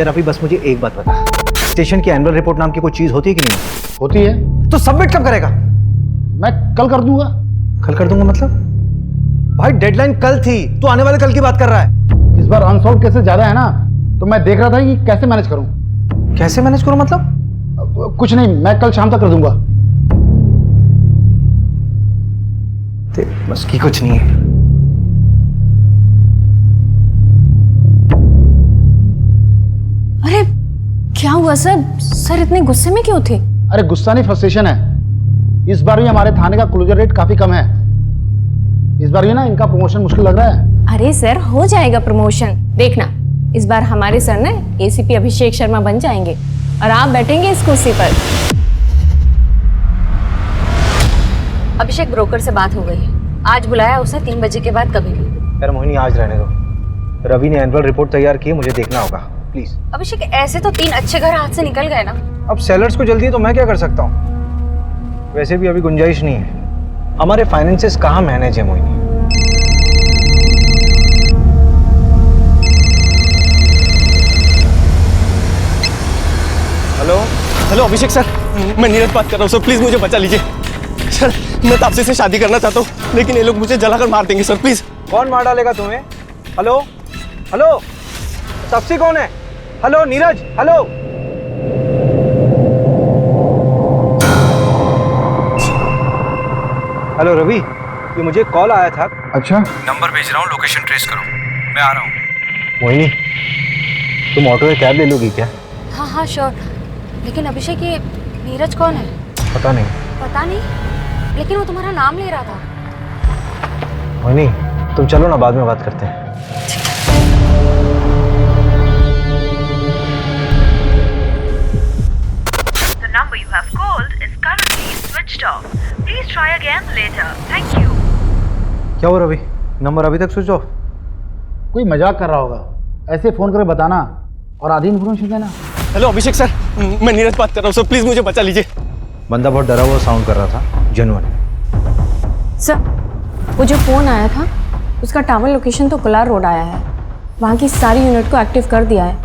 यार अभी बस मुझे एक बात बता, स्टेशन की एनुअल रिपोर्ट नाम की कोई चीज होती है कि नहीं? होती है। तो सबमिट कब करेगा? मैं कल कर दूंगा। कल कर दूंगा मतलब? भाई डेडलाइन कल थी, तू आने वाले कल की बात कर रहा है। इस बार अनसॉल्व केसेस ज्यादा है ना, तो मैं देख रहा था कि कैसे मैनेज करूं। कैसे मैनेज करूं मतलब? कुछ नहीं, मैं कल शाम तक कर दूंगा। बस की कुछ नहीं है। अरे क्या हुआ सर? सर इतने गुस्से में क्यों थे? अरे गुस्सा नहीं, फ्रस्ट्रेशन है। इस बार भी हमारे थाने का क्लोजर रेट काफी कम है। इस बार भी ना इनका प्रमोशन मुश्किल लग रहा है। अरे सर हो जाएगा प्रमोशन, देखना इस बार हमारे सर ना एसीपी अभिषेक शर्मा बन जाएंगे और आप बैठेंगे इस कुर्सी पर। अभिषेक ब्रोकर से बात हो गई है, आज बुलाया उसे 3 बजे के बाद कभी भी। यार मोहिनी आज रहने दो, रवि ने एनुअल रिपोर्ट तैयार की है, मुझे देखना होगा प्लीज। अभिषेक ऐसे तो 3 अच्छे घर हाथ से निकल गए ना। अब सेलर्स को जल्दी है तो मैं क्या कर सकता हूँ? वैसे भी अभी गुंजाइश नहीं है, हमारे फाइनेंसेस कहाँ मैनेज है मोहिनी। हेलो हेलो अभिषेक सर, मैं नीरज बात कर रहा हूँ सर, प्लीज मुझे बचा लीजिए सर। मैं तापसी से शादी करना चाहता हूँ, लेकिन ये लोग मुझे जलाकर मार देंगे सर, प्लीज। कौन मार डालेगा तुम्हें? हेलो हेलो, तापसी कौन है? Hello Neeraj, hello. Hello Ravi, ये मुझे कॉल आया था। अच्छा, नंबर भेज रहा हूँ, लोकेशन ट्रेस करो, मैं आ रहा हूँ। मोहिनी तुम ऑटो या कैब ले लोगी क्या? हाँ हाँ श्योर, लेकिन अभिषेक ये नीरज कौन है? पता नहीं। पता नहीं, लेकिन वो तुम्हारा नाम ले रहा था। मोहिनी तुम चलो ना, बाद में बात करते हैं। The number you have called is currently switched off. Please try again later. Thank you. क्या हो रवि, नंबर अभी तक स्विच ऑफ? कोई मजाक कर रहा होगा। ऐसे फोन करके बताना और आधी इन्फॉर्मेशन देना। हेलो अभिषेक सर, मैं नीरज बात कर रहा हूँ सर, प्लीज मुझे बचा लीजिए। बंदा बहुत डरा हुआ साउंड कर रहा था, जेन्युइन। सर वो जो फोन आया था उसका टावर लोकेशन तो कोलार रोड आया है, वहाँ की सारी यूनिट को एक्टिव कर दिया है,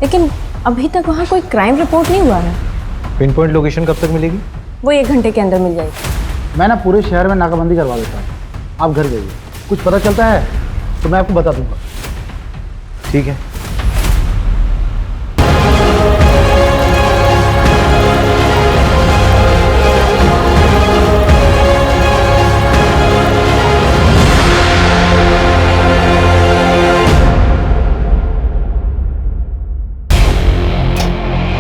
लेकिन अभी तक वहाँ कोई क्राइम रिपोर्ट नहीं हुआ है। पिन पॉइंट लोकेशन कब तक मिलेगी? वो 1 घंटे के अंदर मिल जाएगी। मैं ना पूरे शहर में नाकाबंदी करवा देता हूँ, आप घर जाइए। कुछ पता चलता है तो मैं आपको बता दूंगा। ठीक है।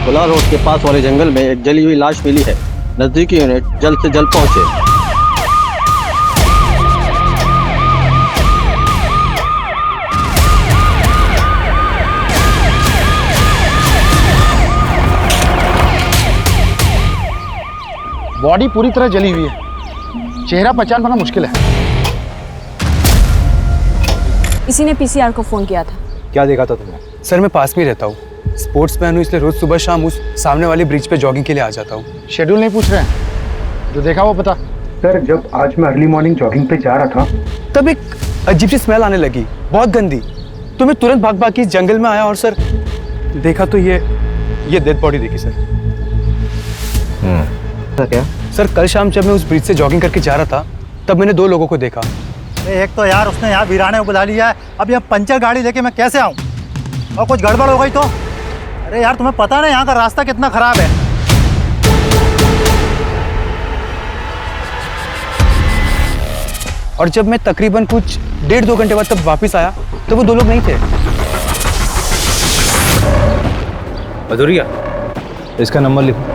कोलार रोड के पास वाले जंगल में एक जली हुई लाश मिली है, नजदीकी यूनिट जल्द से जल्द पहुंचे। बॉडी पूरी तरह जली हुई है, चेहरा पहचान पाना मुश्किल है। इसी ने पीसीआर को फोन किया था। क्या देखा था तुमने? सर मैं पास में रहता हूँ, स्पोर्ट्स मैन हूँ, इसलिए रोज सुबह शाम उस सामने वाली ब्रिज पे जॉगिंग के लिए आ जाता हूँ। शेड्यूल नहीं पूछ रहे हैं, जो देखा वो पता। सर जब आज मैं अर्ली मॉर्निंग जॉगिंग पे जा रहा था तब एक अजीब सी स्मेल आने लगी, बहुत गंदी, तो मैं तुरंत भाग भाग के इस जंगल में आया और सर देखा तो ये डेड बॉडी देखी सर। क्या? सर कल शाम जब मैं उस ब्रिज से जॉगिंग करके जा रहा था तब मैंने 2 लोगों को देखा। एक तो यार उसने यहाँ वीराने को बुला लिया है, अब यहाँ पंचर गाड़ी लेके मैं कैसे आऊँ? और कुछ गड़बड़ हो गई तो? अरे यार तुम्हें पता ना यहाँ का रास्ता कितना खराब है। और जब मैं तकरीबन कुछ 1.5-2 घंटे बाद तब वापस आया तो वो 2 लोग नहीं थे। अधूरिया, इसका नंबर लिखो।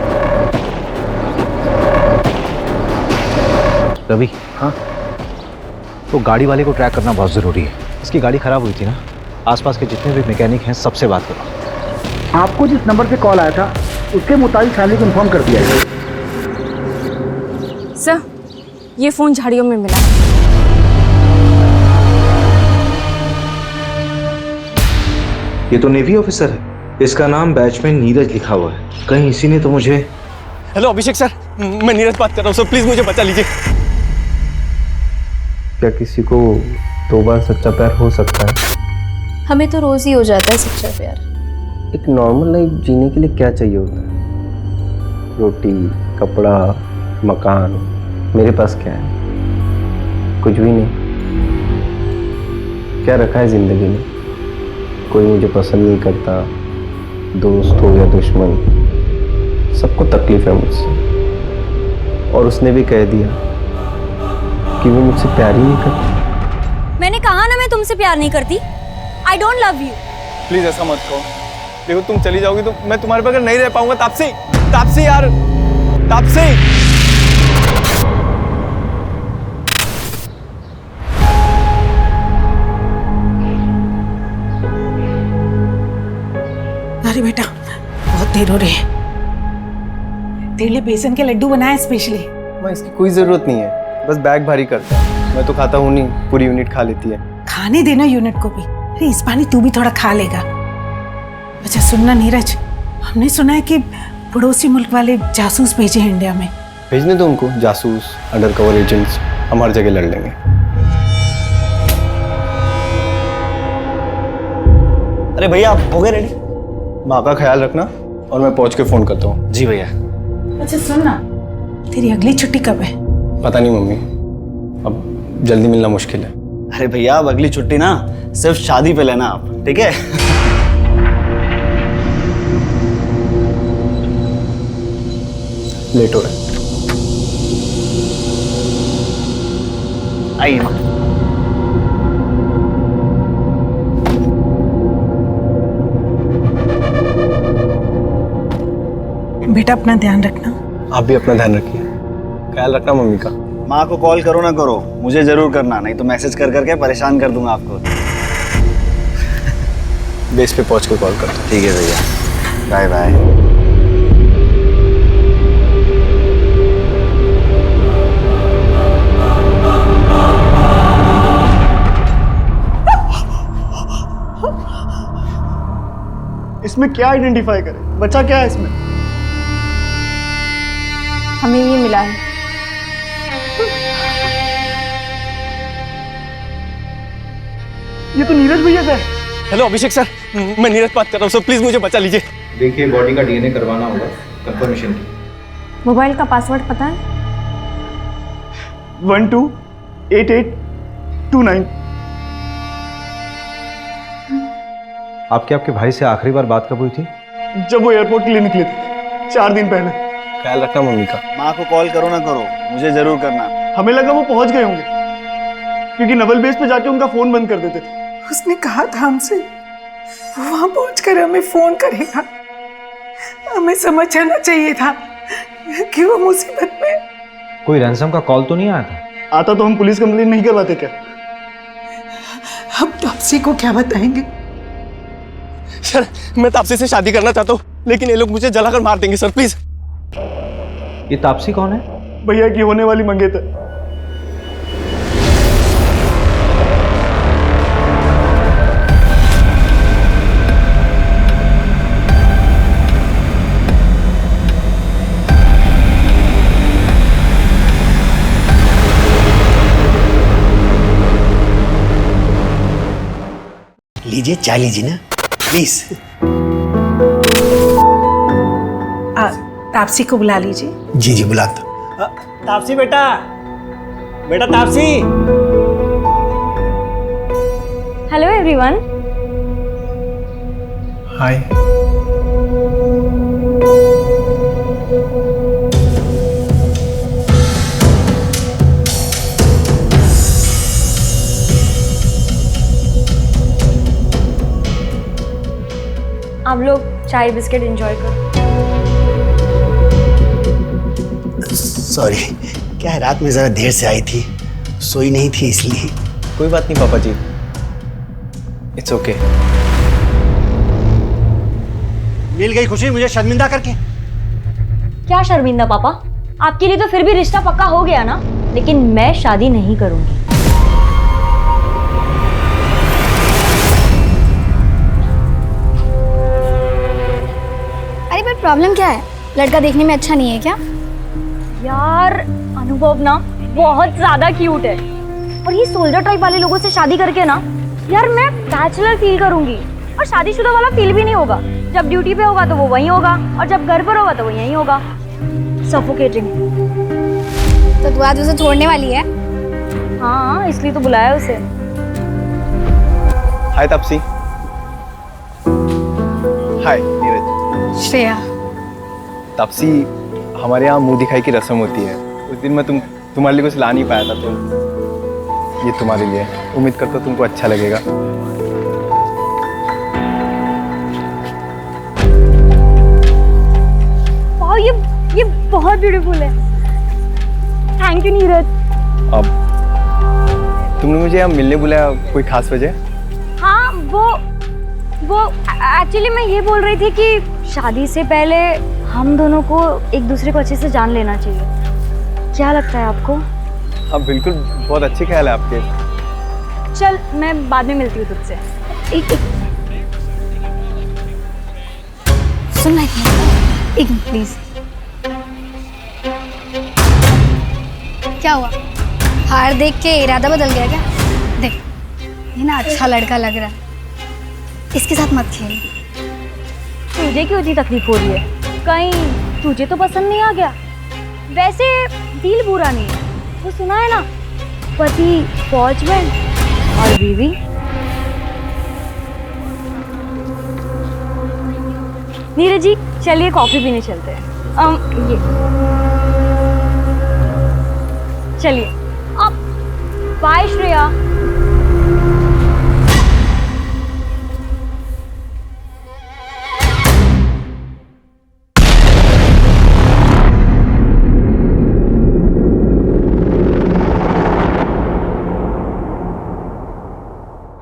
रवि, हाँ तो गाड़ी वाले को ट्रैक करना बहुत ज़रूरी है। इसकी गाड़ी खराब हुई थी ना, आसपास के जितने भी मैकेनिक हैं सबसे बात करो। आपको जिस नंबर से कॉल आया था उसके मुताबिक फैमिली को इन्फॉर्म कर दिया है। सर ये फोन झाड़ियों में मिला। ये तो नेवी ऑफिसर है, इसका नाम बैचमैन नीरज लिखा हुआ है। कहीं इसी ने तो मुझे। हेलो अभिषेक सर, मैं नीरज बात कर रहा हूँ सर, प्लीज मुझे बचा लीजिए। क्या किसी को 2 बार सच्चा प्यार हो सकता है? हमें तो रोज ही हो जाता है सच्चा प्यार। एक नॉर्मल लाइफ जीने के लिए क्या चाहिए होता है? रोटी, कपड़ा, मकान। मेरे पास क्या है? कुछ भी नहीं। क्या रखा है जिंदगी में? कोई मुझे पसंद नहीं करता, दोस्त हो या दुश्मन, सबको तकलीफ है मुझसे। और उसने भी कह दिया कि वो मुझसे प्यार ही नहीं करती। मैंने कहा ना मैं तुमसे प्यार नहीं करती। I don't love you. Please ऐसा मत कहो। देखो तुम चली जाओगी तो मैं तुम्हारे बगैर नहीं रह पाऊंगा। तापसी, तापसी यार, तापसी। अरे बेटा, बहुत देर हो रही है। तेरे लिए बेसन के लड्डू बनाए स्पेशली। माँ इसकी कोई जरूरत नहीं है, बस बैग भारी करता है। मैं तो खाता हूँ नहीं, पूरी यूनिट खा लेती है। खाने देना यूनिट को भी। अरे इस बार तू भी थोड़ा खा लेगा। अच्छा सुनना नीरज, हमने सुना है कि पड़ोसी मुल्क वाले जासूस भेजे हैं इंडिया में। भेजने दो उनको, जासूस, अंडर कवर एजेंट्स, हम हर जगह लड़ लेंगे। अरे भैया आप हो गए रेडी? माँ का ख्याल रखना और मैं पहुंच के फोन करता हूँ। जी भैया। अच्छा सुनना, तेरी अगली छुट्टी कब है? पता नहीं मम्मी, अब जल्दी मिलना मुश्किल है। अरे भैया अब अगली छुट्टी ना सिर्फ शादी पे लेना आप, ठीक है? लेट हो रहा है। आइए माँ। बेटा अपना ध्यान रखना। आप भी अपना ध्यान रखिए, ख्याल रखना मम्मी का। माँ को कॉल करो ना करो, मुझे जरूर करना, नहीं तो मैसेज कर करके परेशान कर दूंगा आपको। बेस पे पहुंच के कॉल करता हूँ। ठीक है भैया, बाय बाय। इसमें क्या आइडेंटिफाई करें? बच्चा क्या है इसमें? हमें ये मिला है। ये तो नीरज भैया का है। हेलो अभिषेक सर, मैं नीरज बात कर रहा हूँ सर, प्लीज मुझे बचा लीजिए। देखिए बॉडी का डीएनए करवाना होगा कंफर्मेशन की। मोबाइल का पासवर्ड पता है? 128829। आपके भाई से आखिरी बार बात कब हुई थी? जब वो एयरपोर्ट के लिए निकले थे 4 दिन पहले। ख्याल रखना मम्मी का। माँ को कॉल करो ना करो, मुझे जरूर करना। हमें लगा वो पहुंच गए होंगे, क्योंकि नवल बेस पे जाके उनका फोन बंद कर देते थे। उसने कहा था हमसे वो वहां पहुंचकर हमें फोन करेगा। हमें समझ जाना चाहिए था कि वो मुसीबत में। कोई रैंसम का कॉल तो नहीं आया था? आता तो हम पुलिस कंप्लेंट नहीं करवाते क्या? अब तापसी को क्या बताएंगे? सर मैं तापसी से शादी करना चाहता हूँ, लेकिन ये लोग मुझे जलाकर मार देंगे सर, प्लीज। ये तापसी कौन है? भैया की होने वाली मंगेतर। लीजिए चाय लीजिए ना प्लीज। तापसी को बुला लीजिए। जी जी बुलाता। तापसी बेटा, बेटा तापसी। Hello everyone. हाय। आप लोग चाय बिस्किट एंजॉय करो। सॉरी, क्या है रात में जरा देर से आई थी, सोई नहीं थी इसलिए। कोई बात नहीं पापा जी, इट्स ओके। मिल गई खुशी मुझे शर्मिंदा करके। क्या शर्मिंदा पापा? आपके लिए तो फिर भी रिश्ता पक्का हो गया ना, लेकिन मैं शादी नहीं करूंगी। अरे पर प्रॉब्लम क्या है? लड़का देखने में अच्छा नहीं है क्या? यार अनुभव ना बहुत ज्यादा क्यूट है, और ये सोल्जर टाइप वाले लोगों से शादी करके ना यार मैं बैचलर फील करूंगी। और शादीशुदा वाला फील भी नहीं होगा। जब ड्यूटी पे होगा तो वो वहीं होगा, और जब घर पर होगा तो वो यहीं होगा। सफोकेटिंग। तो तू आज उसे छोड़ने वाली है? हाँ, इसलिए तो बुलाया उसे। हाय तापसी। हाय नीरज। श्रेया। तापसी, हमारे यहाँ मुंह दिखाई की रस्म होती है। उस दिन मैं तुम्हारे लिए कुछ ला नहीं पाया था, तो ये तुम्हारे लिए। उम्मीद करता हूँ तुमको अच्छा लगेगा। वाह, ये बहुत ब्यूटीफुल है। Thank you Neeraj. अब तुमने मुझे यहाँ मिलने बुलाया, कोई खास वजह? हाँ, वो एक्चुअली मैं ये बोल रही थी कि शादी से पहले हम दोनों को एक दूसरे को अच्छे से जान लेना चाहिए। क्या लगता है आपको? हाँ बिल्कुल, बहुत अच्छे ख्याल है आपके। चल, मैं बाद में मिलती हूँ तुझसे। एक सुनना, एक मिनट प्लीज। क्या हुआ? हार देख के इरादा बदल गया क्या? देख, ये ना अच्छा लड़का लग रहा है, इसके साथ मत खेल। तुझे क्यों इतनी तकलीफ हो रही है? कहीं तुझे तो पसंद नहीं आ गया? वैसे दिल बुरा नहीं है, वो सुना है ना, पति फौज में और बीवी। नीरज जी, चलिए कॉफी पीने चलते हैं। ये चलिए। अब bye Shreya.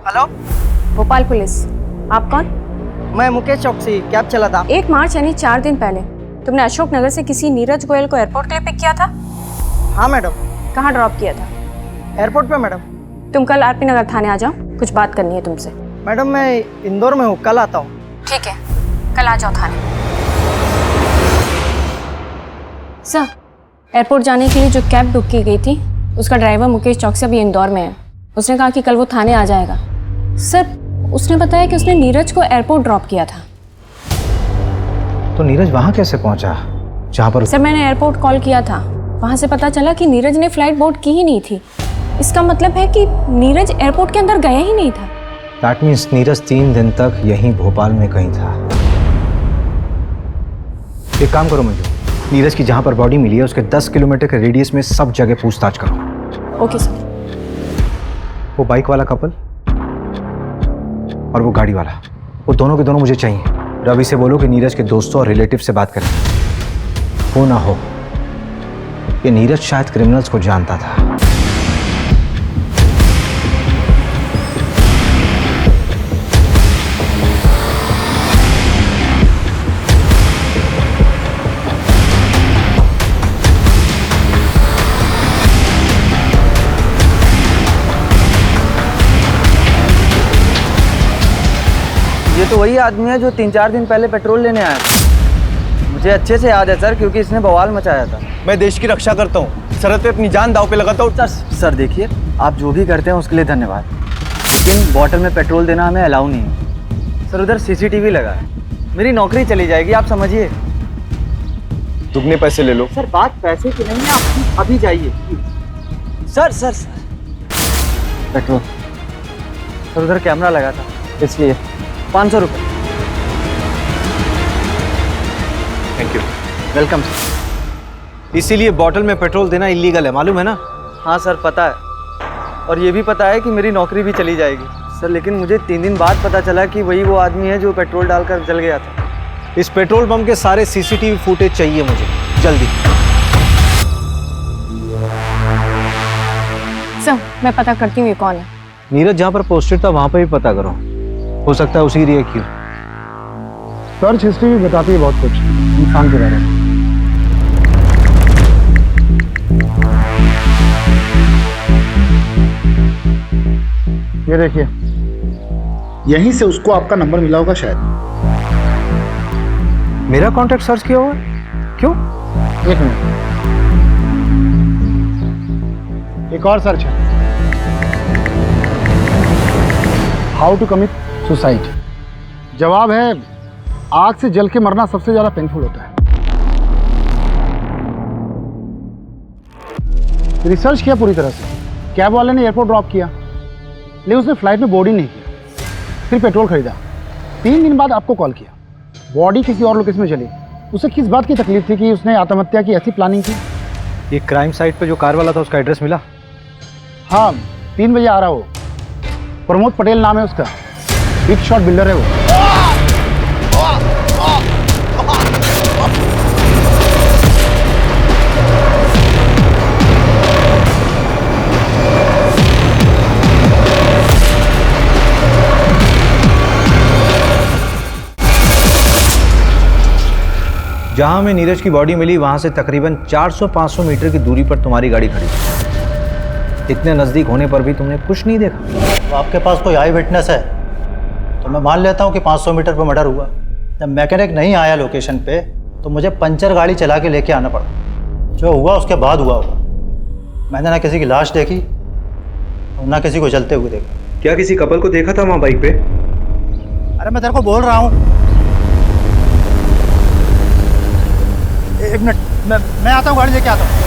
Hello, Bhopal police. आप कौन? मैं मुकेश चौकसी, कैब चला था। 1 मार्च यानी 4 दिन पहले तुमने अशोक नगर से किसी नीरज गोयल को एयरपोर्ट के लिए पिक किया था? हाँ मैडम। कहाँ ड्रॉप किया था? एयरपोर्ट पे मैडम। तुम कल आरपी नगर थाने आ जाओ, कुछ बात करनी है तुमसे। मैडम मैं इंदौर में हूँ, कल आता हूँ। ठीक है, कल आ जाओ थाने। सर, एयरपोर्ट जाने के लिए जो कैब बुक की गई थी उसका ड्राइवर मुकेश चौकसी अभी इंदौर में है। उसने कहा कि कल वो थाने आ जाएगा। सर, उसने बताया कि उसने नीरज को एयरपोर्ट ड्रॉप किया था। तो नीरज वहां कैसे पहुंचा जहां पर? सर, मैंने एयरपोर्ट कॉल किया था, वहां से पता चला कि नीरज ने फ्लाइट बोर्ड की ही नहीं थी। इसका मतलब है कि नीरज एयरपोर्ट के अंदर गया ही नहीं था। दैट मीन्स नीरज 3 दिन तक यहीं भोपाल में कहीं था। एक काम करो मंजू, नीरज की जहां पर बॉडी मिली है उसके 10 किलोमीटर के रेडियस में सब जगह पूछताछ करो। Okay sir. वो बाइक वाला कपल और वो गाड़ी वाला, वो दोनों के दोनों मुझे चाहिए। रवि से बोलो कि नीरज के दोस्तों और रिलेटिव से बात करें। हो ना हो कि नीरज शायद क्रिमिनल्स को जानता था। ये तो वही आदमी है जो 3-4 दिन पहले पेट्रोल लेने आया था। मुझे अच्छे से याद है सर, क्योंकि इसने बवाल मचाया था। मैं देश की रक्षा करता हूँ, सरहद पे अपनी जान दांव पे लगाता हूँ। सर देखिए, आप जो भी करते हैं उसके लिए धन्यवाद, लेकिन बॉटल में पेट्रोल देना हमें अलाउ नहीं है। सर, उधर CCTV लगा है, मेरी नौकरी चली जाएगी, आप समझिए। दुगने पैसे ले लो। सर, बात पैसे की नहीं है, आप अभी जाइए। Sir petrol. सर, उधर कैमरा लगा था, इसलिए 500 रुपये। Thank you. Welcome sir. इसीलिए बॉटल में पेट्रोल देना इलीगल है, मालूम है ना? हाँ सर, पता है, और ये भी पता है कि मेरी नौकरी भी चली जाएगी। सर, लेकिन मुझे 3 दिन बाद पता चला कि वही वो आदमी है जो पेट्रोल डालकर जल गया था। इस पेट्रोल पंप के सारे CCTV फुटेज चाहिए मुझे, जल्दी। सर, मैं पता करती हूँ ये कौन है। नीरज जहां पर पोस्टेड था वहां पर भी पता करो, हो सकता है उसी एरिया की हो। सर्च हिस्ट्री भी बताती है बहुत कुछ इंसान के बारे में। ये देखिए, यहीं से उसको आपका नंबर मिला होगा शायद। मेरा कांटेक्ट सर्च किया हुआ? क्यों? एक मिनट, एक और सर्च है, हाउ टू कमिट सुसाइड। जवाब है आग से जल के मरना सबसे ज्यादा पेनफुल होता है। रिसर्च किया पूरी तरह से, कैब वाले ने एयरपोर्ट ड्रॉप किया लेकिन उसने फ्लाइट में बोर्ड ही नहीं किया, फिर पेट्रोल खरीदा, 3 दिन बाद आपको कॉल किया, बॉडी किसी और लोकेशन में चली। उसे किस बात की तकलीफ थी कि उसने आत्महत्या की ऐसी प्लानिंग की? ये क्राइम साइट पे जो कार वाला था उसका एड्रेस मिला? हाँ 3 बजे आ रहा हो, प्रमोद पटेल नाम है उसका, बिग शॉट बिल्डर है वो। जहां हमें नीरज की बॉडी मिली वहां से तकरीबन 400-500 मीटर की दूरी पर तुम्हारी गाड़ी खड़ी थी। इतने नज़दीक होने पर भी तुमने कुछ नहीं देखा? तो आपके पास कोई आई विटनेस है तो मैं मान लेता हूँ कि 500 मीटर पर मर्डर हुआ। जब मैकेनिक नहीं आया लोकेशन पे तो मुझे पंचर गाड़ी चला के लेके आना पड़ा। जो हुआ उसके बाद हुआ होगा। मैंने ना किसी की लाश देखी और ना किसी को चलते हुए देखा। क्या किसी कपल को देखा था वहाँ बाइक पे? अरे मैं तेरे को बोल रहा हूँ, एक मिनट, मैं आता हूँ, गाड़ी लेके आता हूँ।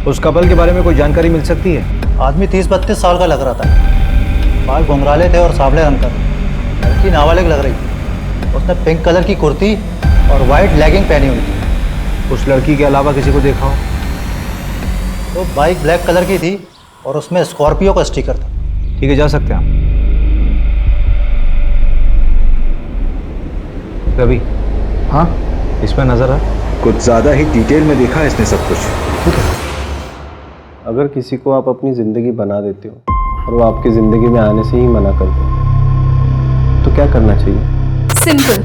उस कपल के बारे में कोई जानकारी मिल सकती है? आदमी 30-32 साल का लग रहा था, बाल घुंघराले थे और सांवले रंग का। लड़की नाबालिग लग रही थी। उसने पिंक कलर की कुर्ती और वाइट लेगिंग पहनी हुई थी। उस लड़की के अलावा किसी को देखा हो? तो बाइक ब्लैक कलर की थी और उसमें स्कॉर्पियो का स्टिकर था। ठीक है, जा सकते हैं हम। रवि, हाँ इसमें नजर आ कुछ ज़्यादा ही डिटेल में देखा है इसने सब कुछ। ठीक है। अगर किसी को आप अपनी ज़िंदगी बना देते हो और वो आपकी ज़िंदगी में आने से ही मना कर दे तो क्या करना चाहिए? सिंपल,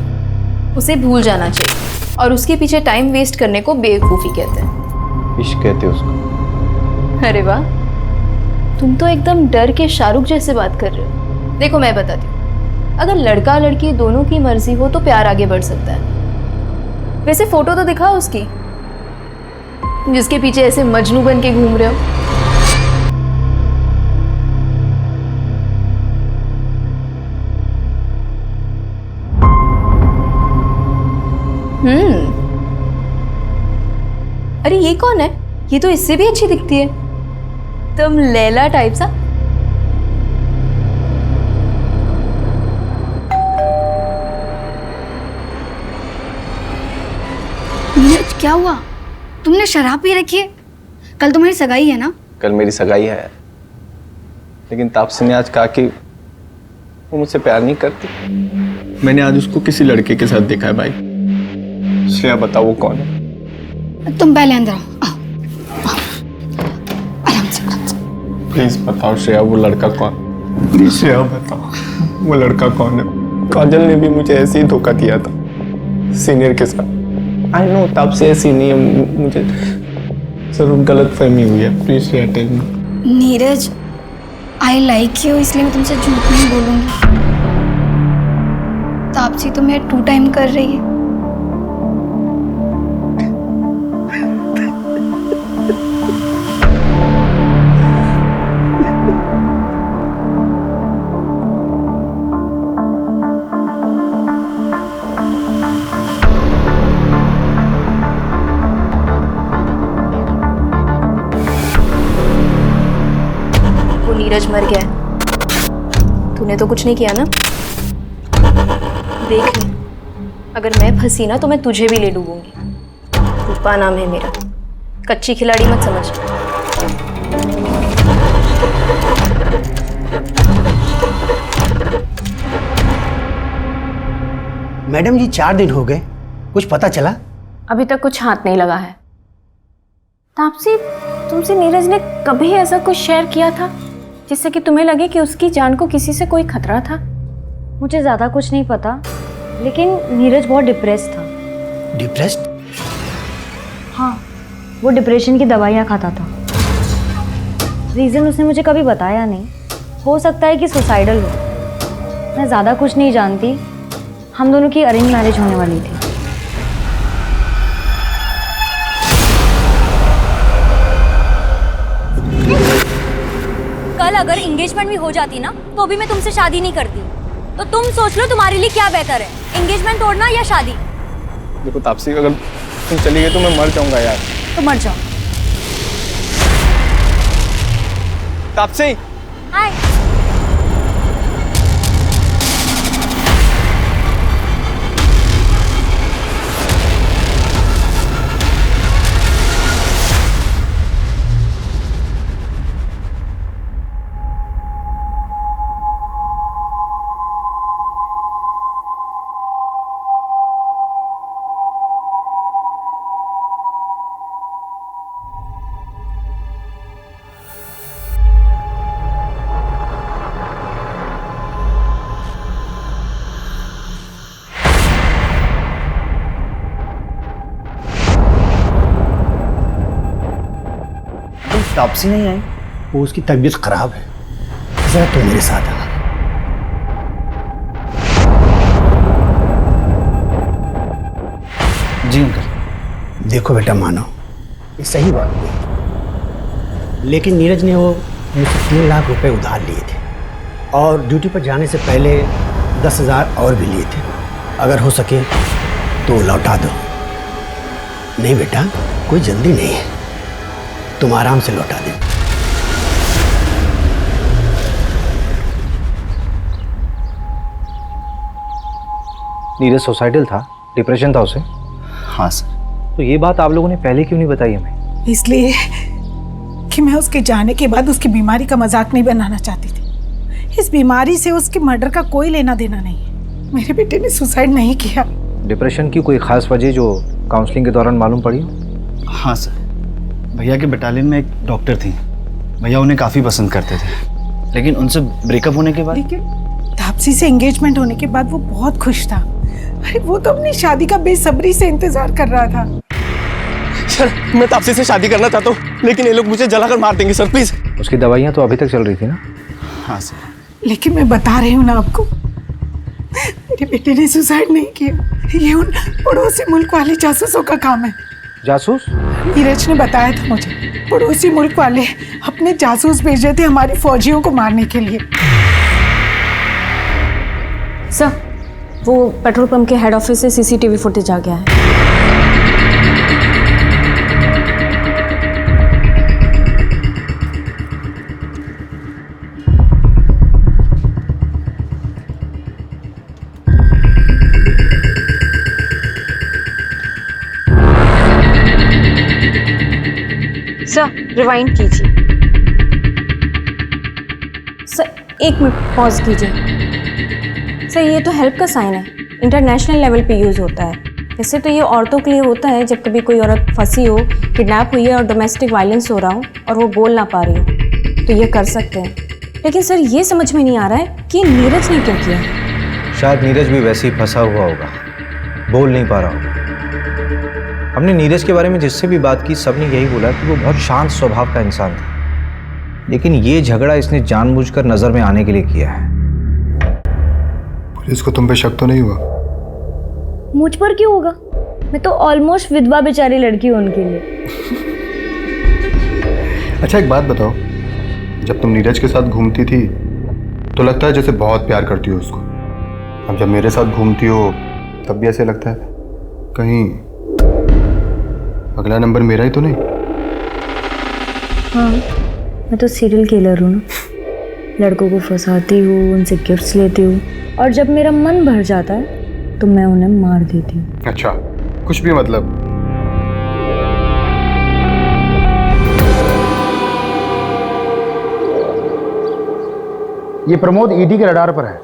उसे भूल जाना चाहिए और उसके पीछे टाइम वेस्ट करने को बेवकूफ़ी कहते हैं। इश्क कहते हैं उसको। अरे वाह, तुम तो एकदम डर के शाहरुख जैसे बात कर रहे हो। देखो मैं बताती हूँ, अगर लड़का लड़की दोनों की मर्जी हो तो प्यार आगे बढ़ सकता है। वैसे फोटो तो दिखाओ उसकी, जिसके पीछे ऐसे मजनू बन के घूम रहे हो। अरे ये कौन है? ये तो इससे भी अच्छी दिखती है, तुम लैला टाइप सा। नीरज क्या हुआ? तुमने शराब पी रखी है? कल तुम्हारी सगाई है ना? कल मेरी सगाई है, लेकिन तापसी ने आज कहा कि वो मुझसे प्यार नहीं करती। मैंने आज उसको किसी लड़के के साथ देखा है भाई। श्रेया बताओ वो कौन है? तुम पहले अंदर आओ। आराम से। प्लीज बताओ श्रेया, वो लड़का कौन? प्लीज श्रेया बताओ वो लड़का कौन है? काजल ने भी मुझे ऐसे ही धोखा दिया था सीनियर के साथ। आई नो तब से ऐसी नहीं है, मुझे जरूर गलत फहमी हुई है। Please Shreya tell me. Neeraj, I like you, इसलिए मैं तुमसे झूठ नहीं बोलूंगी। तापसी तुम्हें 2 टाइम कर रही है। नीरज मर गया है, तूने तो कुछ नहीं किया ना? देख ले, अगर मैं फंसी ना तो मैं तुझे भी ले डूबूंगी। रूपा नाम है मेरा, कच्ची खिलाड़ी मत समझ। मैडम जी 4 दिन हो गए, कुछ पता चला? अभी तक कुछ हाथ नहीं लगा है। तापसी, तुमसे नीरज ने कभी ऐसा कुछ शेयर किया था जिससे कि तुम्हें लगे कि उसकी जान को किसी से कोई खतरा था? मुझे ज़्यादा कुछ नहीं पता, लेकिन नीरज बहुत डिप्रेस था। डिप्रेस्ड? हाँ, वो डिप्रेशन की दवाइयाँ खाता था। रीज़न उसने मुझे कभी बताया नहीं। हो सकता है कि सुसाइडल हो। मैं ज़्यादा कुछ नहीं जानती। हम दोनों की अरेंज मैरिज होने वाली थी। कल अगर एंगेजमेंट भी हो जाती ना तो भी मैं तुमसे शादी नहीं करती। तो तुम सोच लो तुम्हारे लिए क्या बेहतर है, एंगेजमेंट तोड़ना या शादी। देखो तापसी, अगर तुम चली गई तो मैं मर जाऊंगा यार। तो मर जाओ। तापसी, हाय। तापसी नहीं आई, वो उसकी तबीयत खराब है। जरा तू मेरे साथ आना। जी अंकल। देखो बेटा, मानो ये सही बात नहीं, लेकिन नीरज ने वो मुझसे 3 लाख रुपए उधार लिए थे और ड्यूटी पर जाने से पहले 10,000 और भी लिए थे। अगर हो सके तो लौटा दो। नहीं बेटा, कोई जल्दी नहीं है, तुम आराम से लौटा दे। नीरज सुसाइडल था, डिप्रेशन था उसे? हाँ सर। तो ये बात आप लोगों ने पहले क्यों नहीं बताई हमें? इसलिए कि मैं उसके जाने के बाद उसकी बीमारी का मजाक नहीं बनाना चाहती थी। इस बीमारी से उसके मर्डर का कोई लेना देना नहीं है। मेरे बेटे ने सुसाइड नहीं किया। डिप्रेशन की कोई खास वजह जो काउंसलिंग के दौरान मालूम पड़ी? हाँ सर, भैया के बटालियन में एक डॉक्टर थी, भैया उन्हें काफ़ी पसंद करते थे, लेकिन उनसे ब्रेकअप होने के बाद। लेकिन तापसी से एंगेजमेंट होने के बाद वो बहुत खुश था। अरे वो तो अपनी शादी का बेसब्री से इंतजार कर रहा था। सर, मैं तापसी से शादी करना चाहता हूँ, लेकिन ये लोग मुझे जलाकर मार देंगे सर, प्लीज। उसकी दवाइयाँ तो अभी तक चल रही थी ना? हाँ सर। लेकिन मैं बता रही हूँ ना आपको, मेरे बेटे ने सुसाइड नहीं किया। ये उन पड़ोसी मुल्क वाले जासूसों का काम है। जासूस? नीरज ने बताया था मुझे, पड़ोसी मुल्क वाले अपने जासूस भेजे थे हमारी फौजियों को मारने के लिए। सर, वो पेट्रोल पंप के हेड ऑफिस से सीसीटीवी फुटेज आ गया है। सर, रिवाइंड कीजिए। सर, 1 मिनट पॉज कीजिए। सर, ये तो हेल्प का साइन है, इंटरनेशनल लेवल पे यूज़ होता है। वैसे तो ये औरतों के लिए होता है जब कभी कोई औरत फंसी हो, किडनैप हुई है और डोमेस्टिक वायलेंस हो रहा हो और वो बोल ना पा रही हो, तो ये कर सकते हैं। लेकिन सर, ये समझ में नहीं आ रहा है कि नीरज ने क्यों किया। शायद नीरज भी वैसे ही फंसा हुआ होगा, बोल नहीं पा रहा होगा। हमने नीरज के बारे में जिससे भी बात की, सबने यही बोला कि वो बहुत शांत स्वभाव का इंसान था, लेकिन ये झगड़ा इसने जानबूझकर नजर में आने के लिए किया है। पुलिस को तुम पे शक तो नहीं हुआ? मुझ पर क्यों होगा? मैं तो ऑलमोस्ट विधवा बेचारी लड़की हूँ उनके लिए। अच्छा एक बात बताओ, जब तुम नीरज के साथ घूमती थी तो लगता है जैसे बहुत प्यार करती हो उसको, अब जब मेरे साथ घूमती हो तब भी ऐसे लगता है कहीं अगला नंबर मेरा ही तो नहीं? हाँ, मैं तो सीरियल किलर हूँ ना। लड़कों को फंसाती हूँ, उनसे गिफ्ट्स लेती हूँ और जब मेरा मन भर जाता है तो मैं उन्हें मार देती हूँ। अच्छा, कुछ भी मतलब? ये प्रमोद ईडी के रडार पर है।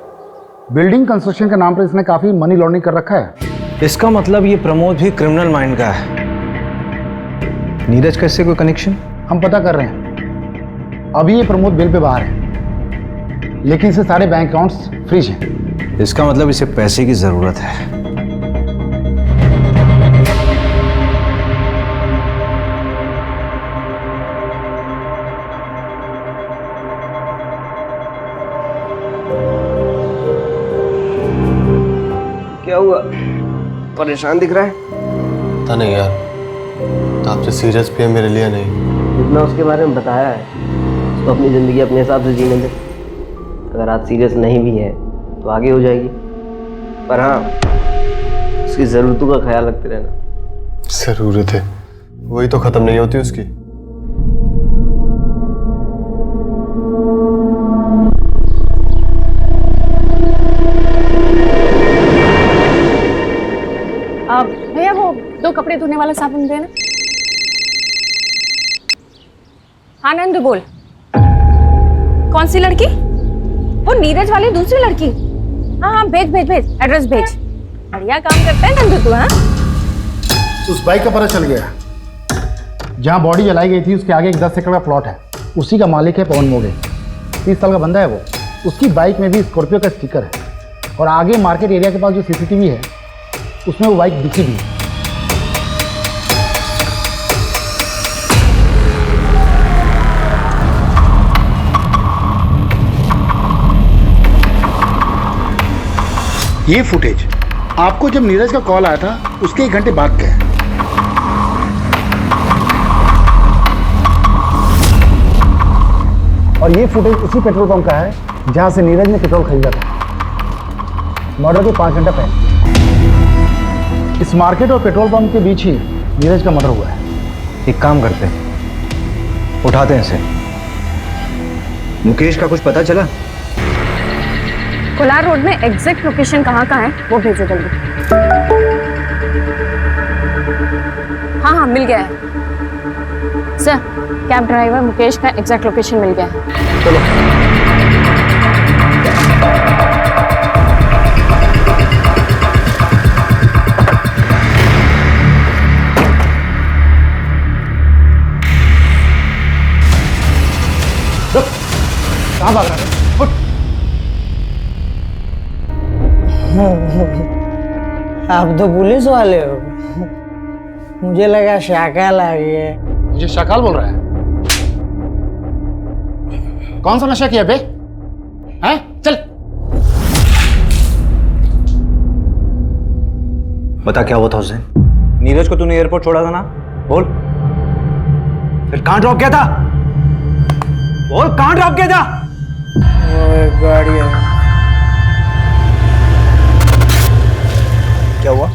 बिल्डिंग कंस्ट्रक्शन के नाम पर इसने काफी मनी लॉन्ड्रिंग कर रखा है। इसका मतलब ये प्रमोद भी क्रिमिनल माइंड का है। नीरज का इससे कोई कनेक्शन? हम पता कर रहे हैं। अभी ये प्रमोद बेल पे बाहर है, लेकिन इसे सारे बैंक अकाउंट्स फ्रीज हैं। इसका मतलब इसे पैसे की जरूरत है। क्या हुआ? परेशान दिख रहा है? पता नहीं यार, तो आपसे सीरियस भी है मेरे लिए नहीं। जितना उसके बारे में बताया है उसको अपनी ज़िंदगी अपने हिसाब से जीने दे। अगर आज सीरियस नहीं भी है तो आगे हो जाएगी, पर हाँ उसकी ज़रूरतों का ख्याल रखते रहना। ज़रूरत है वही तो ख़त्म नहीं होती उसकी। भैया वो 2 कपड़े धोने वाला साबुन देना। हाँ नंद बोल। कौन सी लड़की? वो नीरज वाली दूसरी लड़की। हाँ हाँ भेज भेज भेज, एड्रेस भेज। बढ़िया काम करता है नंद तू। हाँ उस बाइक का पता चल गया। जहाँ बॉडी जलाई गई थी उसके आगे एक 10 एकड़ का प्लॉट है, उसी का मालिक है पवन मोगे। 30 साल का बंदा है वो। उसकी बाइक में भी स्कॉर्पियो का स्टिकर है और आगे मार्केट एरिया के पास जो सीसीटीवी है उसमें वो बाइक दिखी भी है। ये फुटेज आपको जब नीरज का कॉल आया था उसके 1 घंटे बाद का है। और ये फुटेज उसी पेट्रोल पंप का है जहां से नीरज ने पेट्रोल खरीदा था मर्डर के 5 घंटा पहले। इस मार्केट और पेट्रोल पंप के बीच ही नीरज का मर्डर हुआ है। एक काम करते हैं, उठाते हैं इसे। मुकेश का कुछ पता चला? कोलार रोड में एग्जैक्ट लोकेशन कहाँ का है वो भेजो जल्दी। हाँ हाँ मिल गया है सर। कैब ड्राइवर मुकेश का एग्जैक्ट लोकेशन मिल गया है। चलो कहाँ भाग रहा है? आप तो पुलिस वाले हो। मुझे लगा शाकाल आ गया। मुझे शाकाल बोल रहा है? कौन सा नशा किया बे? हैं? चल बता क्या हुआ था उस दिन? नीरज को तूने एयरपोर्ट छोड़ा था ना? बोल। फिर कहां ड्रॉप किया था? बोल कहां ड्रॉप किया था? वो एक गाड़ी है। क्या हुआ?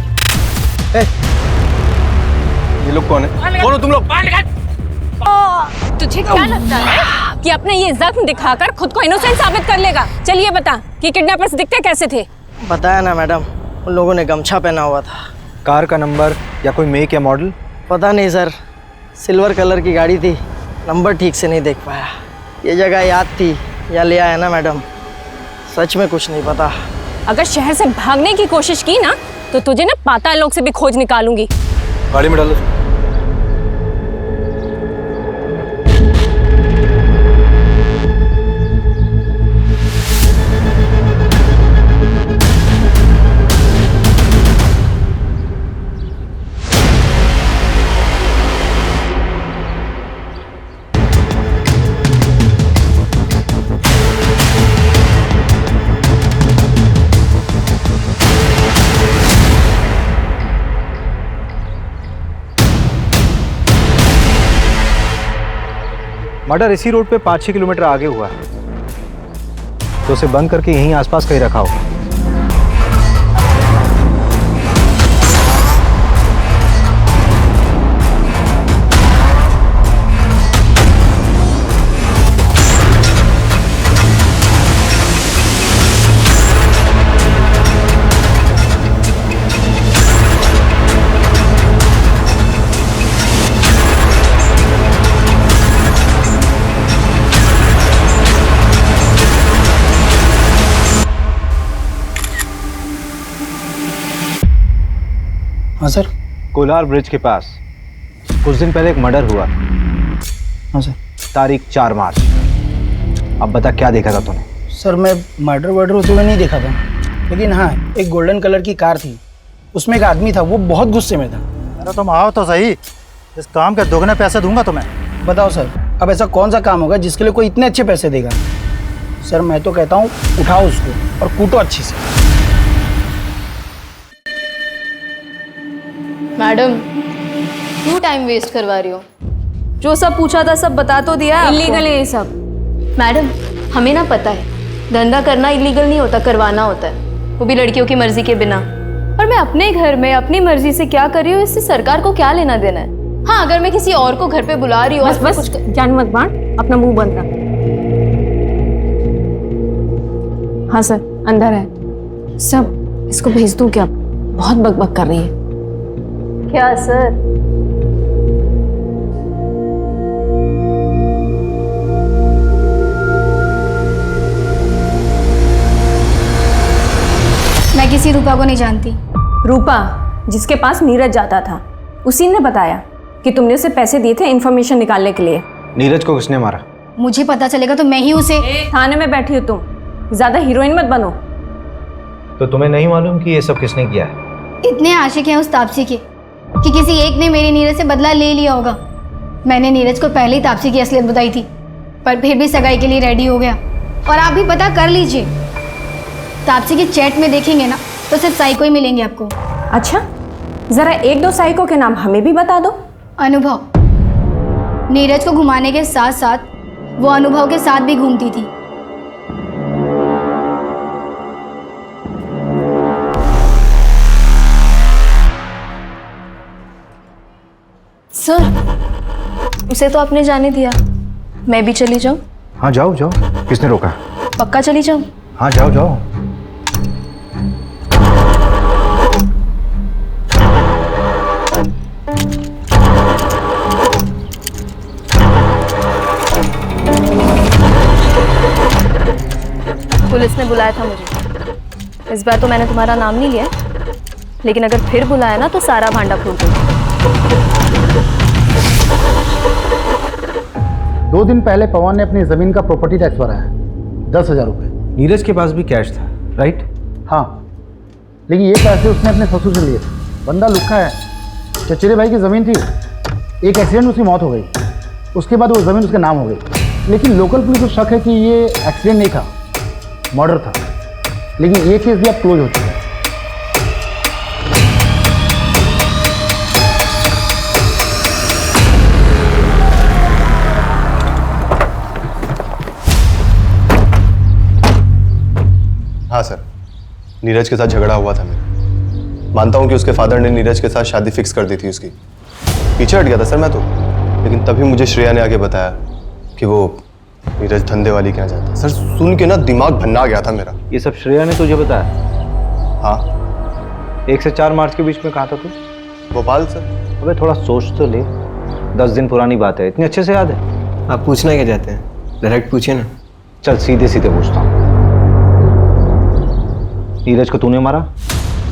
ये लोग कौन है? कौन हो तुम लोग? तुझे क्या लगता है कि अपने ये जख्म दिखाकर खुद को इनोसेंट साबित कर लेगा? चलिए बता कि किडनैपर्स दिखते कैसे थे? बताया ना मैडम, उन लोगों ने गमछा पहना हुआ था। कार का नंबर या कोई मेक या मॉडल? पता नहीं सर, सिल्वर कलर की गाड़ी थी, नंबर ठीक से नहीं देख पाया। ये जगह याद थी या ले आया ना मैडम, सच में कुछ नहीं पता। अगर शहर से भागने की कोशिश की ना तो तुझे ना पाताल लोक से भी खोज निकालूंगी। गाड़ी में डालो। मर्डर इसी रोड पे 5-6 किलोमीटर आगे हुआ है, तो उसे बंद करके यहीं आसपास कहीं रखा होगा। हाँ सर। कोलार ब्रिज के पास कुछ दिन पहले एक मर्डर हुआ। हाँ सर। तारीख 4 मार्च। अब बता क्या देखा था तूने? सर मैं मर्डर वर्डर होते हुए नहीं देखा था, लेकिन हाँ एक गोल्डन कलर की कार थी, उसमें एक आदमी था, वो बहुत गुस्से में था। अरे तुम आओ तो सही, इस काम के दोगुने पैसे दूंगा तुम्हें। बताओ सर, अब ऐसा कौन सा काम होगा जिसके लिए कोई इतने अच्छे पैसे देगा? सर मैं तो कहता हूँ उठाओ उसको और कूटो अच्छे से। मैडम क्यों टाइम वेस्ट करवा रही हो? जो सब पूछा था सब बता तो दिया। इलीगल है ये सब। मैडम, हमें ना पता है, धंधा करना इलीगल नहीं होता, करवाना होता है, वो भी लड़कियों की मर्जी के बिना। और मैं अपने घर में अपनी मर्जी से क्या कर रही हूँ, इससे सरकार को क्या लेना देना है? हाँ, अगर मैं किसी और को घर पे बुला रही हूँ, बस कुछ जान मत बांट, अपना मुंह बंद रख। हाँ सर, अंदर है। सब इसको भेज दूं क्या? बहुत बकबक कर रही है। क्या सर? मैं किसी रूपा को नहीं जानती। रूपा जिसके पास नीरज जाता था, उसी ने बताया कि तुमने उसे पैसे दिए थे इन्फॉर्मेशन निकालने के लिए। नीरज को किसने मारा? मुझे पता चलेगा तो मैं ही उसे। थाने में बैठी हो तुम, ज्यादा हीरोइन मत बनो। तो तुम्हें नहीं मालूम कि ये सब किसने किया है? इतने आशिक हैं उस तापसी के कि किसी एक ने मेरे नीरज से बदला ले लिया होगा। मैंने नीरज को पहले ही तापसी की असलियत बताई थी, पर फिर भी सगाई के लिए रेडी हो गया। और आप भी पता कर लीजिए, तापसी की चैट में देखेंगे ना तो सिर्फ साइको ही मिलेंगे आपको। अच्छा, जरा एक दो साइको के नाम हमें भी बता दो। अनुभव, नीरज को घुमाने के साथ साथ वो अनुभव के साथ भी घूमती थी। सर, उसे तो आपने जाने दिया, मैं भी चली जाऊं? हाँ जाओ जाओ, किसने रोका? पक्का चली जाऊं? हाँ जाओ जाओ। पुलिस ने बुलाया था मुझे। इस बार तो मैंने तुम्हारा नाम नहीं लिया, लेकिन अगर फिर बुलाया ना तो सारा भांडा फोड़ दूंगी। 2 दिन पहले पवन ने अपनी जमीन का प्रॉपर्टी टैक्स भरा है, 10,000 रुपये। नीरज के पास भी कैश था, राइट? हाँ, लेकिन ये पैसे उसने अपने ससुर से लिए थे। बंदा लुक्खा है। चचेरे भाई की ज़मीन थी, एक एक्सीडेंट में उसकी मौत हो गई, उसके बाद वो ज़मीन उसके नाम हो गई। लेकिन लोकल पुलिस को शक है कि ये एक्सीडेंट नहीं था, मर्डर था। लेकिन ये केस भी अब क्लोज हो चुका है। हाँ सर, नीरज के साथ झगड़ा हुआ था मेरा। मानता हूँ कि उसके फादर ने नीरज के साथ शादी फिक्स कर दी थी उसकी। पीछे हट गया था सर मैं तो, लेकिन तभी मुझे श्रेया ने आके बताया कि वो नीरज धंधे वाली के यहाँ जाता है। सर सुन के ना दिमाग भन्ना गया था मेरा। ये सब श्रेया ने तुझे बताया? हाँ। 1 से 4 मार्च के बीच में कहाँ था तू? भोपाल सर। अबे थोड़ा सोच तो ले, 10 दिन पुरानी बात है, इतनी अच्छे से याद है? आप पूछना क्या चाहते हैं? डायरेक्ट पूछिए ना। चल सीधे सीधे पूछता हूँ, नीरज को तूने मारा?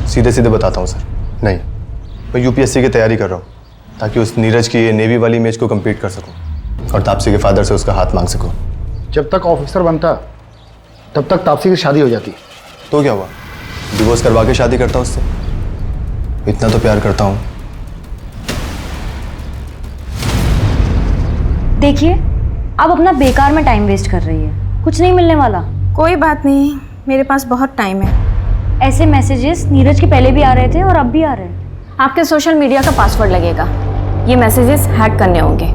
सीधे सीधे बताता हूँ सर, नहीं। मैं यूपीएससी की तैयारी कर रहा हूँ ताकि उस नीरज की नेवी वाली इमेज को कंप्लीट कर सकूँ और तापसी के फादर से उसका हाथ मांग सकूँ। जब तक ऑफिसर बनता तब तक तापसी की शादी हो जाती। तो क्या हुआ, डिवोर्स करवा के शादी करता उससे? इतना तो प्यार करता हूँ। देखिए, आप अपना बेकार में टाइम वेस्ट कर रही है, कुछ नहीं मिलने वाला। कोई बात नहीं, मेरे पास बहुत टाइम है। ऐसे मैसेजेस नीरज के पहले भी आ रहे थे और अब भी आ रहे हैं। आपके सोशल मीडिया का पासवर्ड लगेगा, ये मैसेजेस हैक करने होंगे।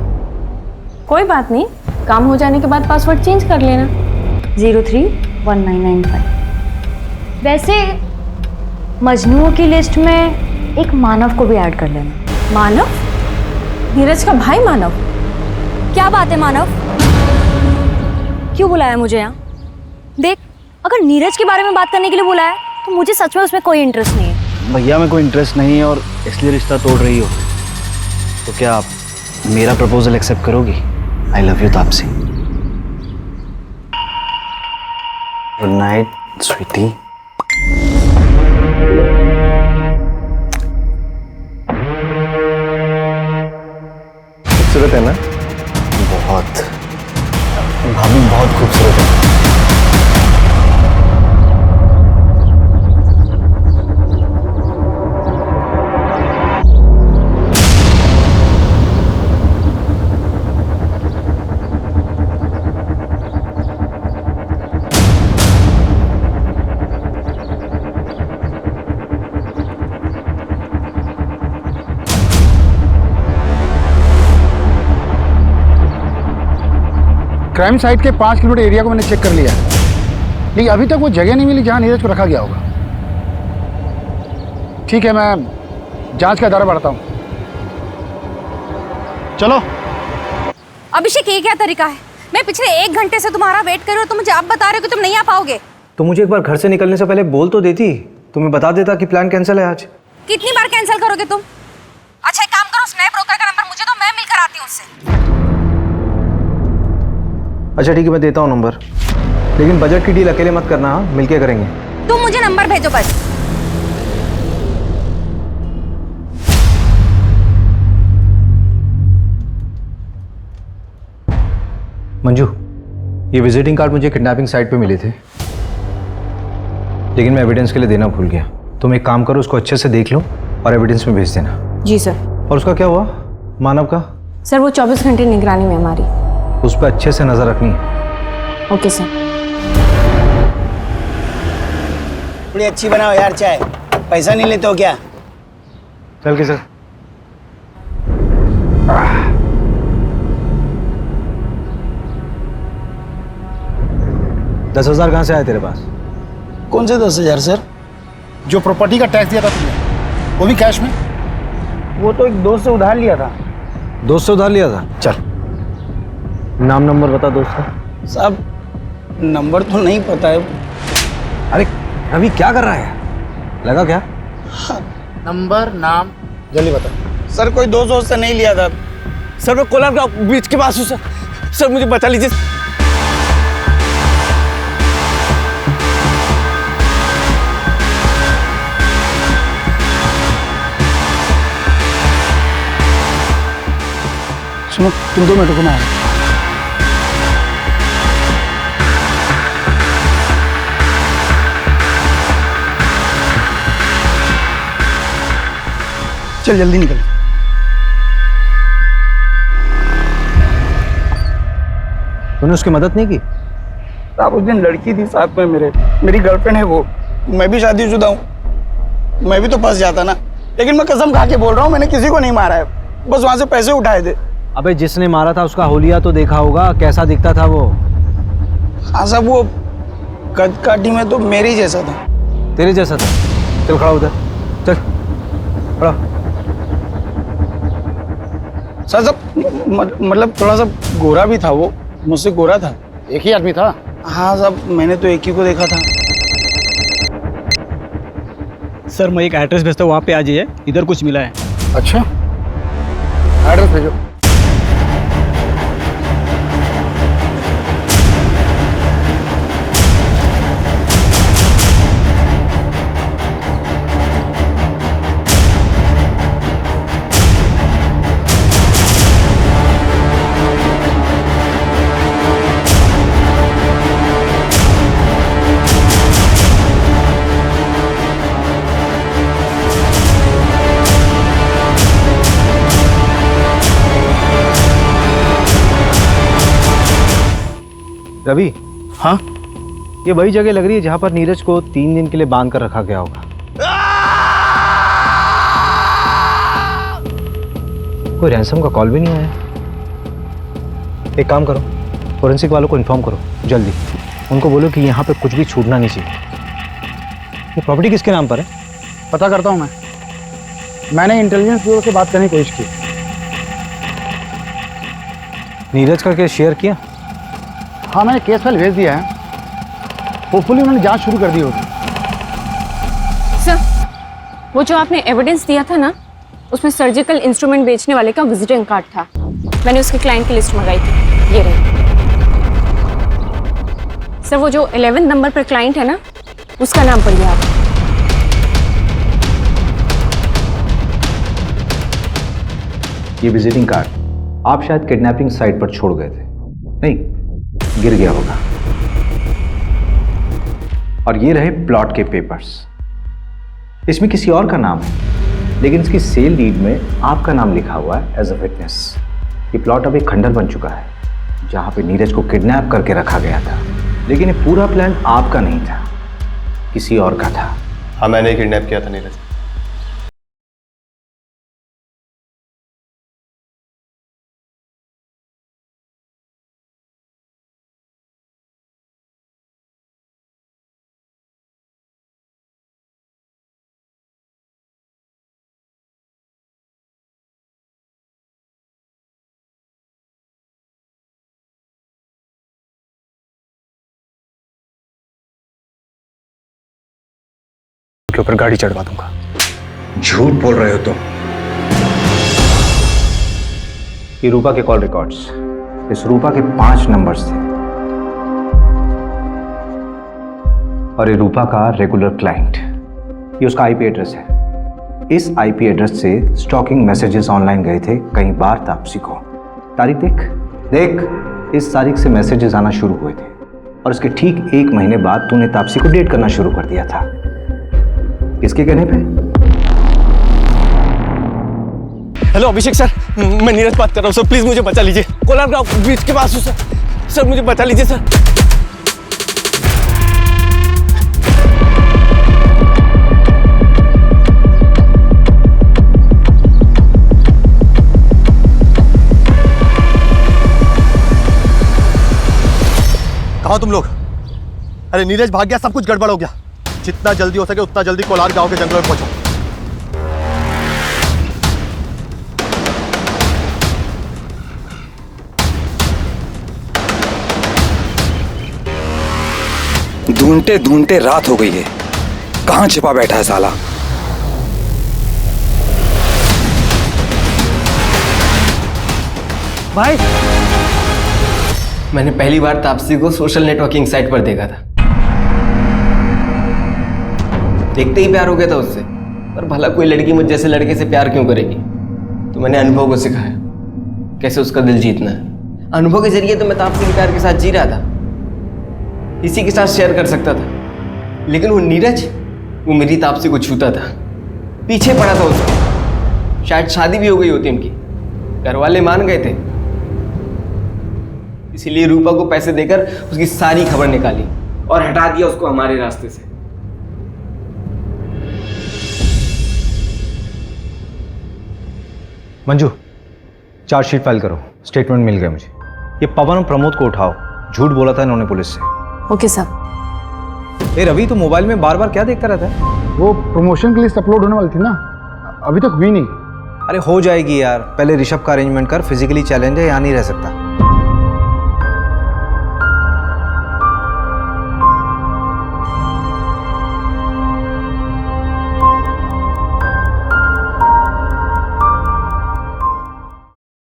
कोई बात नहीं, काम हो जाने के बाद पासवर्ड चेंज कर लेना। 031995। वैसे मजनुओं की लिस्ट में एक मानव को भी ऐड कर लेना। मानव? नीरज का भाई मानव? क्या बात है मानव, क्यों बुलाया मुझे यहाँ? देख, अगर नीरज के बारे में बात करने के लिए बुलाया तो मुझे सच में उसमें कोई इंटरेस्ट नहीं है। भैया में कोई इंटरेस्ट नहीं है और इसलिए रिश्ता तोड़ रही हो, तो क्या आप मेरा प्रपोजल एक्सेप्ट करोगी? I love you Taapsee. Good night sweetie. खूबसूरत है ना? बहुत। भाभी बहुत खूबसूरत है। क्राइम साइट के 5 किलोमीटर एरिया को मैंने चेक कर लिया है, लेकिन अभी तक वो जगह नहीं मिली जहाँ नीरज को रखा गया होगा। ठीक है, मैं जांच का दायरा बढ़ाता हूँ। चलो। अभिषेक, ये क्या तरीका है? मैं पिछले 1 घंटे से तुम्हारा वेट कर रही हूँ, तुम मुझे अब बता रहे हो कि तुम नहीं आ पाओगे। तो मुझे एक बार घर से निकलने से पहले बोल तो देती, तुम्हें बता देता कि प्लान कैंसिल है आज। कितनी बार कैंसिल करोगे तुम? अच्छा एक काम करो, उस नए ब्रोकर का नंबर मुझे दो, मैं मिलकर आती हूँ उससे। अच्छा ठीक है, मैं देता हूँ नंबर, लेकिन बजट की डील अकेले मत करना, हाँ? मिलके करेंगे। तुम मुझे नंबर भेजो बस। मंजू, ये विजिटिंग कार्ड मुझे किडनैपिंग साइट पे मिले थे, लेकिन मैं एविडेंस के लिए देना भूल गया। तुम एक काम करो, उसको अच्छे से देख लो और एविडेंस में भेज देना। जी सर। और उसका क्या हुआ, मानव का? सर वो 24 घंटे निगरानी में हमारी। उस पर अच्छे से नजर रखनी है। Okay sir. थोड़ी अच्छी बनाओ यार चाय, पैसा नहीं लेते हो क्या? चल के सर। 10,000 कहाँ से आए तेरे पास? कौन से 10,000 सर? जो प्रॉपर्टी का टैक्स दिया था तुमने, वो भी कैश में? वो तो एक दोस्त से उधार लिया था। दोस्त से उधार लिया था? चल नाम नंबर बता दोस्त का। साहब नंबर तो नहीं पता है। अरे रवि क्या कर रहा है, लगा क्या? नंबर नाम जल्दी बता। सर कोई दोस्त से नहीं लिया था सर। मैं कोलार का बीच के पास हूँ सर। सर मुझे बचा लीजिए। सुनो, तुम 2 मिनट को मैं आ रहा हूं। चल जल्दी निकल। तूने उसकी मदद नहीं की? साहब उस दिन लड़की थी साथ में मेरी गर्लफ्रेंड है वो, मैं भी शादीशुदा हूँ, मैं भी तो फंस जाता ना। लेकिन मैं कसम खा के बोल रहा हूँ, मैंने किसी को नहीं मारा है, बस वहां से पैसे उठाए थे। अबे जिसने मारा था उसका होलिया तो देखा होगा, कैसा दिखता था वो? हाँ साहब, वो कद काठी में तो मेरे ही जैसा था। तेरे जैसा था? चल खड़ा उधर, चल खड़ा। साहब मतलब थोड़ा सा गोरा भी था वो, मुझसे गोरा था। एक ही आदमी था? हाँ साहब, मैंने तो एक ही को देखा था। सर मैं एक एड्रेस भेजता हूँ, वहाँ पे आ जाइए, इधर कुछ मिला है। अच्छा, एड्रेस भेजो। रवि, हाँ ये वही जगह लग रही है जहां पर नीरज को 3 दिन के लिए बांध कर रखा गया होगा। कोई रैंसम का कॉल भी नहीं आया। एक काम करो, फोरेंसिक वालों को इन्फॉर्म करो जल्दी, उनको बोलो कि यहाँ पे कुछ भी छूटना नहीं चाहिए। ये प्रॉपर्टी किसके नाम पर है? पता करता हूँ मैंने इंटेलिजेंस ब्यूरो से बात करने की कोशिश की। नीरज का केस शेयर किया? हाँ मैंने केस फाइल भेज दिया है, होपफुली उन्होंने जांच शुरू कर दी होगी। सर वो जो आपने एविडेंस दिया था ना, उसमें सर्जिकल इंस्ट्रूमेंट बेचने वाले का विजिटिंग कार्ड था। मैंने उसके क्लाइंट की लिस्ट मंगाई थी, ये रही। सर वो जो 11 नंबर पर क्लाइंट है ना, उसका नाम पढ़िए आप। ये विजिटिंग कार्ड आप शायद किडनैपिंग साइट पर छोड़ गए थे, नहीं गिर गया होगा। और ये रहे प्लॉट के पेपर्स। इसमें किसी और का नाम है, लेकिन इसकी सेल डीड में आपका नाम लिखा हुआ है एज अ विटनेस। ये प्लॉट अब एक खंडर बन चुका है जहां पे नीरज को किडनैप करके रखा गया था, लेकिन ये पूरा प्लान आपका नहीं था, किसी और का था। हाँ मैंने किडनैप किया था नीरज। के ऊपर गाड़ी चढ़वा दूंगा। झूठ बोल रहे हो तुम। ये रूपा के कॉल रिकॉर्ड्स, इस रूपा के 5 नंबर्स थे और ये रूपा का रेगुलर क्लाइंट, ये उसका आईपी एड्रेस है। इस आईपी एड्रेस से स्टॉकिंग मैसेजेस ऑनलाइन गए थे कई बार तापसी को। तारीख देख, इस तारीख से मैसेजेस आना शुरू हुए थे और इसके ठीक 1 महीने बाद तूने तापसी को डेट करना शुरू कर दिया था। किसके कहने पे? हेलो अभिषेक सर, मैं नीरज बात कर रहा हूँ सर, प्लीज मुझे बचा लीजिए। कोलार गांव ब्रिज के पास हूँ सर, सर मुझे बचा लीजिए सर। कहाँ हो तुम लोग? अरे नीरज भाग गया, सब कुछ गड़बड़ हो गया। जितना जल्दी हो सके उतना जल्दी कोलार गांव के जंगलों में पहुंचो। ढूंढते ढूंढते रात हो गई है, कहां छिपा बैठा है साला? भाई, मैंने पहली बार तापसी को सोशल नेटवर्किंग साइट पर देखा था। देखते ही प्यार हो गया था उससे। पर भला कोई लड़की मुझ जैसे लड़के से प्यार क्यों करेगी? तो मैंने अनुभव को सिखाया कैसे उसका दिल जीतना है। अनुभव के जरिए तो मैं तापसी के प्यार के साथ जी रहा था, इसी के साथ शेयर कर सकता था। लेकिन वो नीरज, वो मेरी तापसी को छूता था, पीछे पड़ा था उसका। शायद शादी भी हो गई होती उनकी, घर वाले मान गए थे। इसीलिए रूपा को पैसे देकर उसकी सारी खबर निकाली और हटा दिया उसको हमारे रास्ते से। मंजू, चार्जशीट फाइल करो। स्टेटमेंट मिल गया मुझे। ये पवन और प्रमोद को उठाओ, झूठ बोला था इन्होंने पुलिस से। ओके साहब। ए रवि, तो मोबाइल में बार बार क्या देखता रहता है? वो प्रमोशन के लिस्ट अपलोड होने वाली थी ना, अभी तक हुई नहीं। अरे हो जाएगी यार, पहले ऋषभ का अरेंजमेंट कर। फिजिकली चैलेंज है, यहाँ नहीं रह सकता।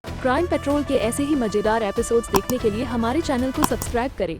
क्राइम पेट्रोल के ऐसे ही मजेदार एपिसोड्स देखने के लिए हमारे चैनल को सब्सक्राइब करें